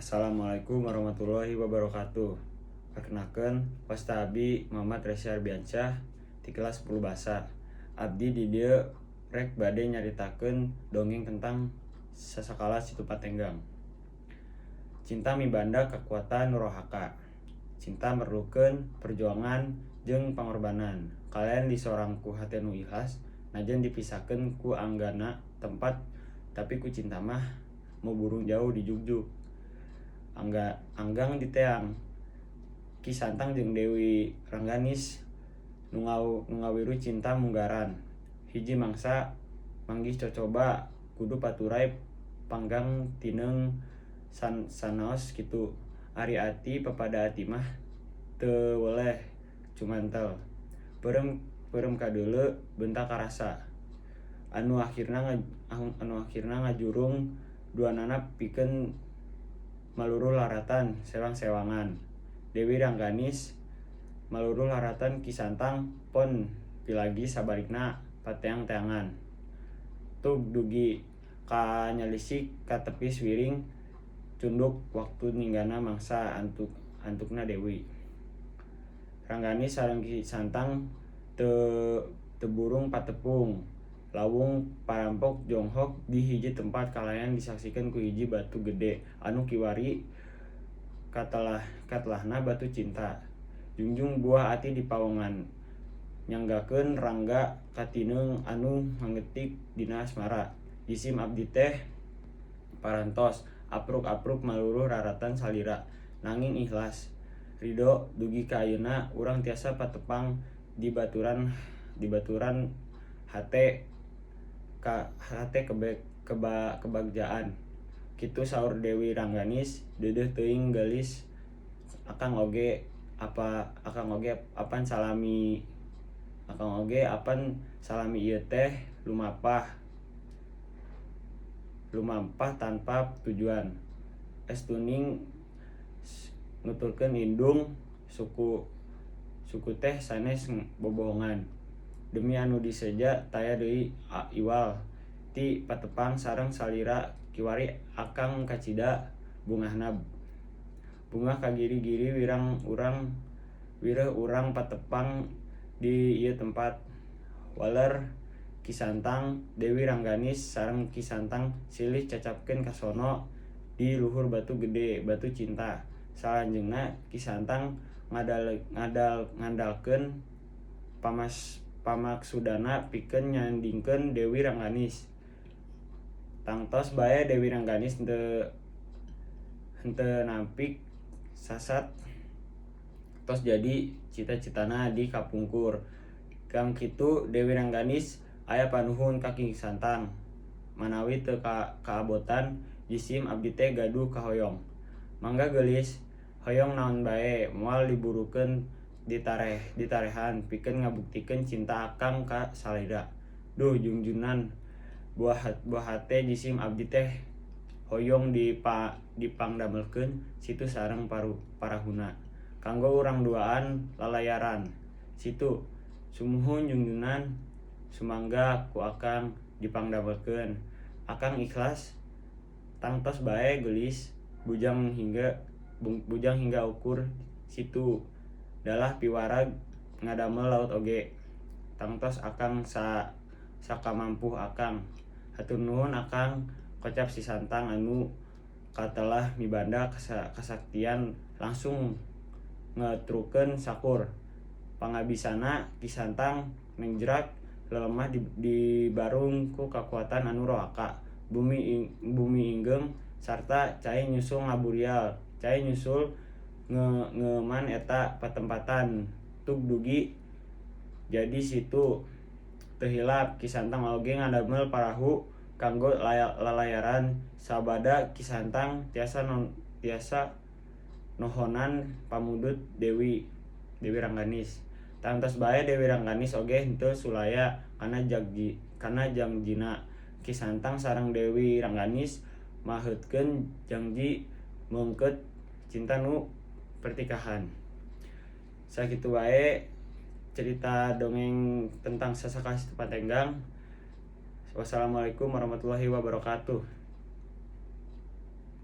Assalamualaikum warahmatullahi wabarakatuh. Perkenalkan, Wasta Abi Muhammad Reza Arbiansyah di kelas 10 bahasa. Abdi di dieu rek bade nyaritakeun dongeng tentang sasakala Situ Patenggang. Cinta mibanda kekuatan rohaka. Cinta merlukeun perjuangan jeung pangorbanan. Kalian disorang ku hate nu ikhlas, najan dipisahkeun ku anggana tempat, tapi ku cinta mah mau burung jauh di jugjug. Anggang di teang Ki Santang jeung Dewi Rengganis nu ngawiru cinta munggaran. Hiji mangsa manggih cocoba kudu paturai panggang tineung sanaos kitu. Ari ati pepada ati mah teu weleh cumantel. Peureum kadeuleu beuntak karasa. Anu akhirna ngajurung duanana pikeun maluru laratan sewang-sewangan. Dewi Rengganis maluru laratan Ki Santang pon pilagi sabalikna pateang-teangan. Tug dugi ka nyalisik ka tepi wiring cunduk waktu ninggana mangsa antukna Dewi Rengganis sareng Ki Santang teu burung patepung. Lawung parampok jonghok di hiji tempat kalayan disaksikan ku hiji batu gede anu kiwari katelahna batu cinta. Junjung buah ati di pawongan, nyanggakeun rangga katineung anu ngangeutik dina asmara. Jisim abdi teh parantos apruk-apruk maluru raratan salira, nanging ikhlas ridho dugi ka ayeuna urang tiasa patepang di baturan hate kebagjaan. Kitu saur Dewi Rengganis, deudeuh teuing geulis akang oge apan salami ieu teh lumampah tanpa tujuan. Estuning nuturkeun indung suku teh sanes bobohongan. Demi anu diseja taya deui iwal ti patepang sareng salira kiwari akang kacida bungahna. Bungah kagiri-giri wireh urang patepang di ieu tempat. Waler Ki Santang, Dewi Rengganis sareng Ki Santang silih cacapkeun ka sono di luhur batu gede, batu cinta. Salanjengna Ki Santang ngandalkeun pamaksudana pikeun nyandingkeun Dewi Rengganis. Tangtos bae Dewi Rengganis henteu nampik sasat tos jadi cita-citana di kapungkur. Gang kitu Dewi Rengganis aya panuhun ka Ki Santang, manawi teu kaabotan jisim abdi teh gaduh kahoyong. Mangga geulis hoyong naon bae moal diburukeun ditarehan pikeun ngabuktikeun cinta akang ka salira. Duh junjunan buah hate jisim abdi teh hoyong dipangdamelkeun situ sareng parahuna. Kanggo urang duaan lalayaran situ. Sumuhun junjunan sumangga ku akang dipangdamelkeun. Akang ikhlas tangtos bae geulis bujang hingga ukur situ. Dalah piwarag ngadamel laut oge. Tangtos akang sakamampuh akang. Hatur nuhun akang, kocap si Santang anu katelah mibanda kasaktian langsung ngetrukeun sakur. Pangabisana Ki Santang mengjrak lelemah dibarung ku kakuatan anu rohaka. Bumi inggem sarta cai nyusul ngaburial. Cai nyusul ngeuman eta patempatan. Tug dugi jadi situ teu hilap Ki Santang oge ngadamel parahu kanggo lalayaran. Sabada Ki Santang tiasa nohonan pamudut Dewi Rengganis. Tangtos bae Dewi Rengganis oge henteu sulaya kana jangjina. Ki Santang sareng Dewi Rengganis maheutkeun janji meungkeut cinta nu pertikahan. Sakitu wae cerita dongeng tentang sasakala Situ Patenggang. Wassalamualaikum warahmatullahi wabarakatuh.